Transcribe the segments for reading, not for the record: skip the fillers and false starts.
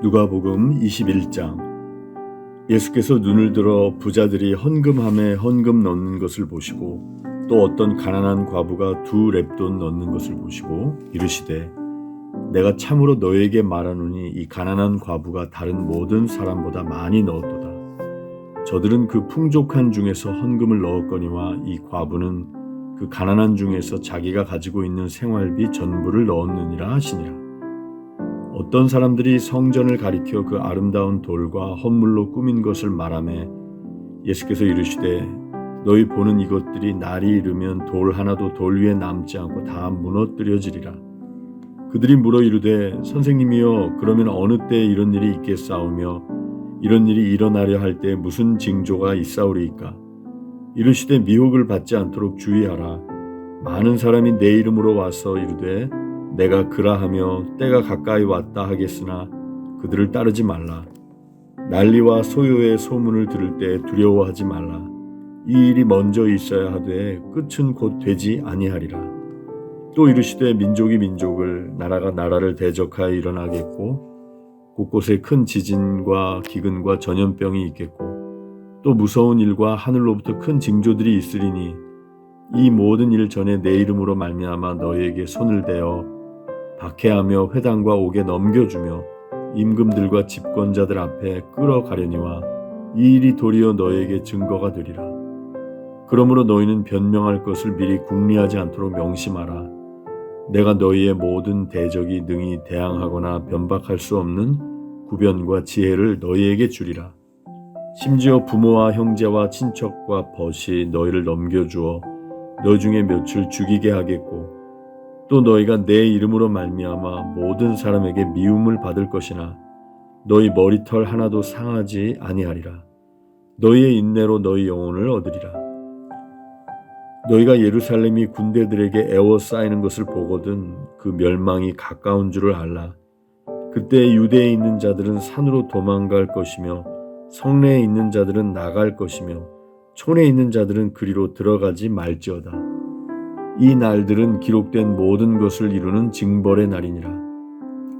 누가복음 21장. 예수께서 눈을 들어 부자들이 헌금함에 헌금 넣는 것을 보시고 또 어떤 가난한 과부가 2렙돈 넣는 것을 보시고 이르시되 내가 참으로 너에게 말하노니 이 가난한 과부가 다른 모든 사람보다 많이 넣었도다. 저들은 그 풍족한 중에서 헌금을 넣었거니와 이 과부는 그 가난한 중에서 자기가 가지고 있는 생활비 전부를 넣었느니라 하시니라. 어떤 사람들이 성전을 가리켜 그 아름다운 돌과 헌물로 꾸민 것을 말하매 예수께서 이르시되 너희 보는 이것들이 날이 이르면 돌 하나도 돌 위에 남지 않고 다 무너뜨려지리라. 그들이 물어 이르되 선생님이여 그러면 어느 때에 이런 일이 있겠사오며 이런 일이 일어나려 할 때 무슨 징조가 있사오리이까? 이르시되 미혹을 받지 않도록 주의하라. 많은 사람이 내 이름으로 와서 이르되 내가 그라하며 때가 가까이 왔다 하겠으나 그들을 따르지 말라. 난리와 소요의 소문을 들을 때 두려워하지 말라. 이 일이 먼저 있어야 하되 끝은 곧 되지 아니하리라. 또 이르시되 민족이 민족을 나라가 나라를 대적하여 일어나겠고 곳곳에 큰 지진과 기근과 전염병이 있겠고 또 무서운 일과 하늘로부터 큰 징조들이 있으리니 이 모든 일 전에 내 이름으로 말미암아 너희에게 손을 대어 박해하며 회당과 옥에 넘겨주며 임금들과 집권자들 앞에 끌어가려니와 이 일이 도리어 너희에게 증거가 되리라. 그러므로 너희는 변명할 것을 미리 궁리하지 않도록 명심하라. 내가 너희의 모든 대적이 능히 대항하거나 변박할 수 없는 구변과 지혜를 너희에게 주리라. 심지어 부모와 형제와 친척과 벗이 너희를 넘겨주어 너희 중에 몇을 죽이게 하겠고 또 너희가 내 이름으로 말미암아 모든 사람에게 미움을 받을 것이나 너희 머리털 하나도 상하지 아니하리라. 너희의 인내로 너희 영혼을 얻으리라. 너희가 예루살렘이 군대들에게 에워싸이는 것을 보거든 그 멸망이 가까운 줄을 알라. 그때 유대에 있는 자들은 산으로 도망갈 것이며 성내에 있는 자들은 나갈 것이며 촌에 있는 자들은 그리로 들어가지 말지어다. 이 날들은 기록된 모든 것을 이루는 징벌의 날이니라.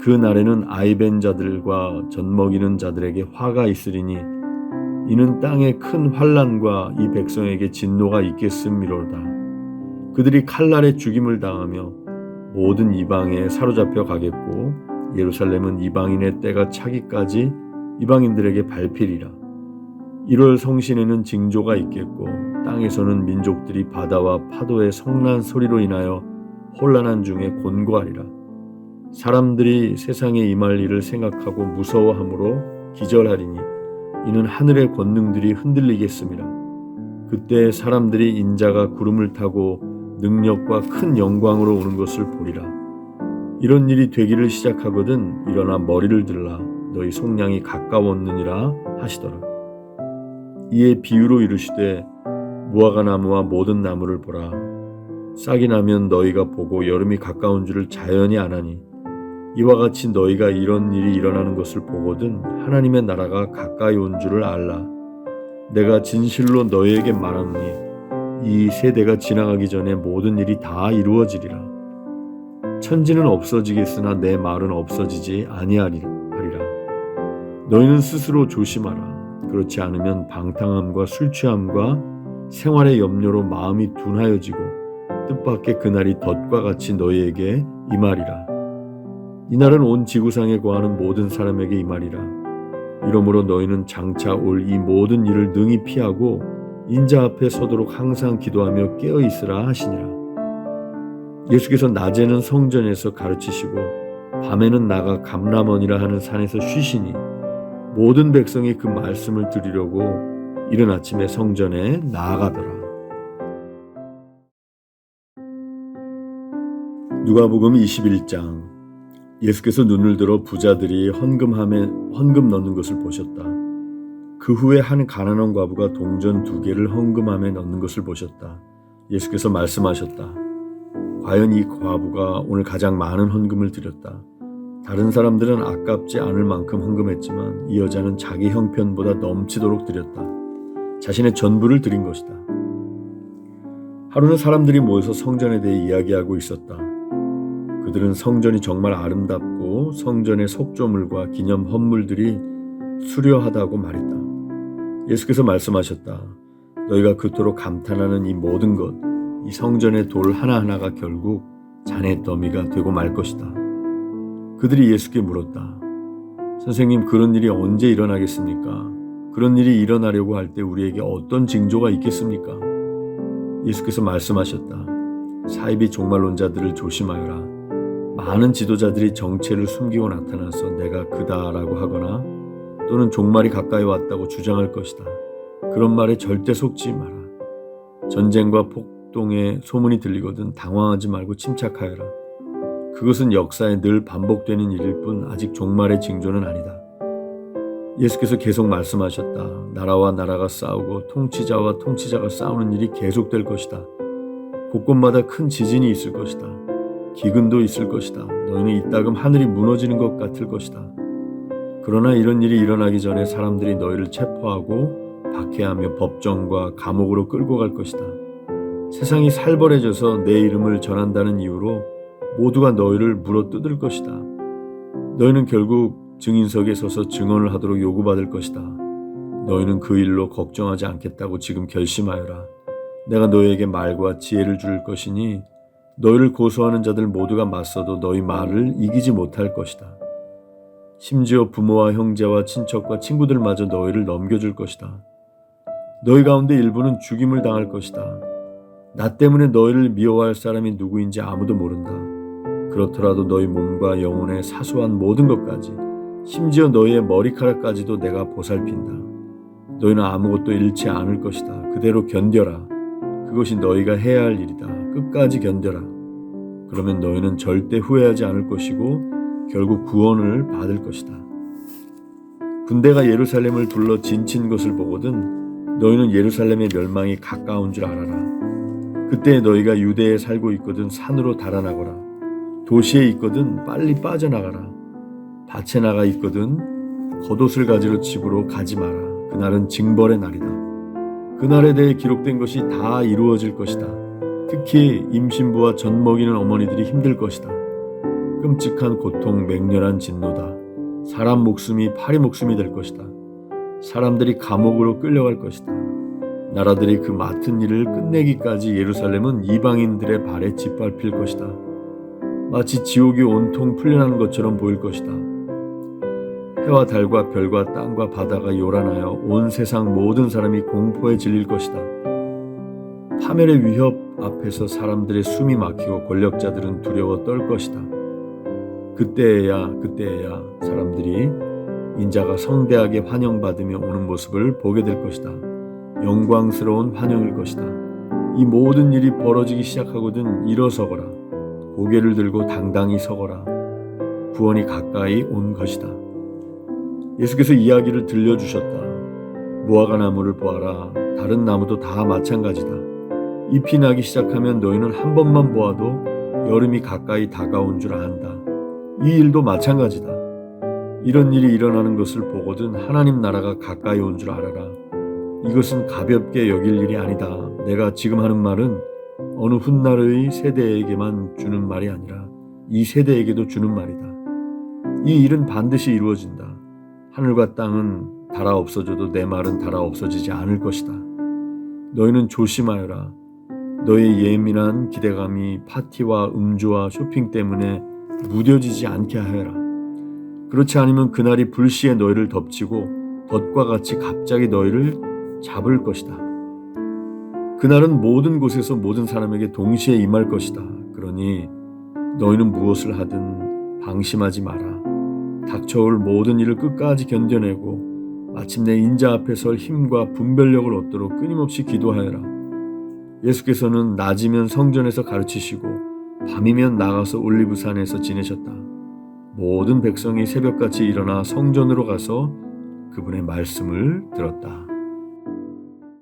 그 날에는 아이벤 자들과 젖먹이는 자들에게 화가 있으리니 이는 땅에 큰 환난과 이 백성에게 진노가 있겠음이로다. 그들이 칼날에 죽임을 당하며 모든 이방에 사로잡혀 가겠고 예루살렘은 이방인의 때가 차기까지 이방인들에게 밟히리라. 1월 성신에는 징조가 있겠고 땅에서는 민족들이 바다와 파도의 성난 소리로 인하여 혼란한 중에 곤고하리라. 사람들이 세상에 임할 일을 생각하고 무서워함으로 기절하리니 이는 하늘의 권능들이 흔들리겠음이라. 그때 사람들이 인자가 구름을 타고 능력과 큰 영광으로 오는 것을 보리라. 이런 일이 되기를 시작하거든 일어나 머리를 들라. 너희 속량이 가까웠느니라 하시더라. 이에 비유로 이르시되 무화과 나무와 모든 나무를 보라. 싹이 나면 너희가 보고 여름이 가까운 줄을 자연히 아나니 이와 같이 너희가 이런 일이 일어나는 것을 보거든 하나님의 나라가 가까이 온 줄을 알라. 내가 진실로 너희에게 말하노니 이 세대가 지나가기 전에 모든 일이 다 이루어지리라. 천지는 없어지겠으나 내 말은 없어지지 아니하리라. 너희는 스스로 조심하라. 그렇지 않으면 방탕함과 술취함과 생활의 염려로 마음이 둔하여지고 뜻밖의 그날이 덫과 같이 너희에게 임하리라. 이날은 온 지구상에 거하는 모든 사람에게 임하리라. 이러므로 너희는 장차 올 이 모든 일을 능히 피하고 인자 앞에 서도록 항상 기도하며 깨어있으라 하시니라. 예수께서 낮에는 성전에서 가르치시고 밤에는 나가 감람원이라 하는 산에서 쉬시니 모든 백성이 그 말씀을 들으려고 이른 아침에 성전에 나아가더라. 누가복음 21장. 예수께서 눈을 들어 부자들이 헌금함에 헌금 넣는 것을 보셨다. 그 후에 한 가난한 과부가 동전 2개를 헌금함에 넣는 것을 보셨다. 예수께서 말씀하셨다. 과연 이 과부가 오늘 가장 많은 헌금을 드렸다. 다른 사람들은 아깝지 않을 만큼 헌금했지만 이 여자는 자기 형편보다 넘치도록 드렸다. 자신의 전부를 드린 것이다. 하루는 사람들이 모여서 성전에 대해 이야기하고 있었다. 그들은 성전이 정말 아름답고 하고 성전의 속조물과 기념 헌물들이 수려하다고 말했다. 예수께서 말씀하셨다. 너희가 그토록 감탄하는 이 모든 것, 이 성전의 돌 하나하나가 결국 잔의 더미가 되고 말 것이다. 그들이 예수께 물었다. 선생님, 그런 일이 언제 일어나겠습니까? 그런 일이 일어나려고 할 때 우리에게 어떤 징조가 있겠습니까? 예수께서 말씀하셨다. 사이비 종말론자들을 조심하여라. 많은 지도자들이 정체를 숨기고 나타나서 내가 그다라고 하거나 또는 종말이 가까이 왔다고 주장할 것이다. 그런 말에 절대 속지 마라. 전쟁과 폭동의 소문이 들리거든 당황하지 말고 침착하여라. 그것은 역사에 늘 반복되는 일일 뿐 아직 종말의 징조는 아니다. 예수께서 계속 말씀하셨다. 나라와 나라가 싸우고 통치자와 통치자가 싸우는 일이 계속될 것이다. 곳곳마다 큰 지진이 있을 것이다. 기근도 있을 것이다. 너희는 이따금 하늘이 무너지는 것 같을 것이다. 그러나 이런 일이 일어나기 전에 사람들이 너희를 체포하고 박해하며 법정과 감옥으로 끌고 갈 것이다. 세상이 살벌해져서 내 이름을 전한다는 이유로 모두가 너희를 물어뜯을 것이다. 너희는 결국 증인석에 서서 증언을 하도록 요구받을 것이다. 너희는 그 일로 걱정하지 않겠다고 지금 결심하여라. 내가 너희에게 말과 지혜를 줄 것이니 너희를 고소하는 자들 모두가 맞서도 너희 말을 이기지 못할 것이다. 심지어 부모와 형제와 친척과 친구들마저 너희를 넘겨줄 것이다. 너희 가운데 일부는 죽임을 당할 것이다. 나 때문에 너희를 미워할 사람이 누구인지 아무도 모른다. 그렇더라도 너희 몸과 영혼의 사소한 모든 것까지, 심지어 너희의 머리카락까지도 내가 보살핀다. 너희는 아무것도 잃지 않을 것이다. 그대로 견뎌라. 그것이 너희가 해야 할 일이다. 끝까지 견뎌라. 그러면 너희는 절대 후회하지 않을 것이고 결국 구원을 받을 것이다. 군대가 예루살렘을 둘러 진친 것을 보거든 너희는 예루살렘의 멸망이 가까운 줄 알아라. 그때 너희가 유대에 살고 있거든 산으로 달아나거라. 도시에 있거든 빨리 빠져나가라. 밭에 나가 있거든 겉옷을 가지러 집으로 가지 마라. 그날은 징벌의 날이다. 그날에 대해 기록된 것이 다 이루어질 것이다. 특히 임신부와 젖 먹이는 어머니들이 힘들 것이다. 끔찍한 고통, 맹렬한 진노다. 사람 목숨이 파리 목숨이 될 것이다. 사람들이 감옥으로 끌려갈 것이다. 나라들이 그 맡은 일을 끝내기까지 예루살렘은 이방인들의 발에 짓밟힐 것이다. 마치 지옥이 온통 풀려나는 것처럼 보일 것이다. 해와 달과 별과 땅과 바다가 요란하여 온 세상 모든 사람이 공포에 질릴 것이다. 파멸의 위협 앞에서 사람들의 숨이 막히고 권력자들은 두려워 떨 것이다. 그때에야 사람들이 인자가 성대하게 환영받으며 오는 모습을 보게 될 것이다. 영광스러운 환영일 것이다. 이 모든 일이 벌어지기 시작하거든 일어서거라. 고개를 들고 당당히 서거라. 구원이 가까이 온 것이다. 예수께서 이야기를 들려주셨다. 무화과 나무를 보아라. 다른 나무도 다 마찬가지다. 잎이 나기 시작하면 너희는 한 번만 보아도 여름이 가까이 다가온 줄 안다. 이 일도 마찬가지다. 이런 일이 일어나는 것을 보거든 하나님 나라가 가까이 온 줄 알아라. 이것은 가볍게 여길 일이 아니다. 내가 지금 하는 말은 어느 훗날의 세대에게만 주는 말이 아니라 이 세대에게도 주는 말이다. 이 일은 반드시 이루어진다. 하늘과 땅은 닳아 없어져도 내 말은 닳아 없어지지 않을 것이다. 너희는 조심하여라. 너희의 예민한 기대감이 파티와 음주와 쇼핑 때문에 무뎌지지 않게 하여라. 그렇지 않으면 그날이 불시에 너희를 덮치고 덫과 같이 갑자기 너희를 잡을 것이다. 그날은 모든 곳에서 모든 사람에게 동시에 임할 것이다. 그러니 너희는 무엇을 하든 방심하지 마라. 닥쳐올 모든 일을 끝까지 견뎌내고 마침내 인자 앞에 설 힘과 분별력을 얻도록 끊임없이 기도하여라. 예수께서는 낮이면 성전에서 가르치시고 밤이면 나가서 올리브산에서 지내셨다. 모든 백성이 새벽같이 일어나 성전으로 가서 그분의 말씀을 들었다.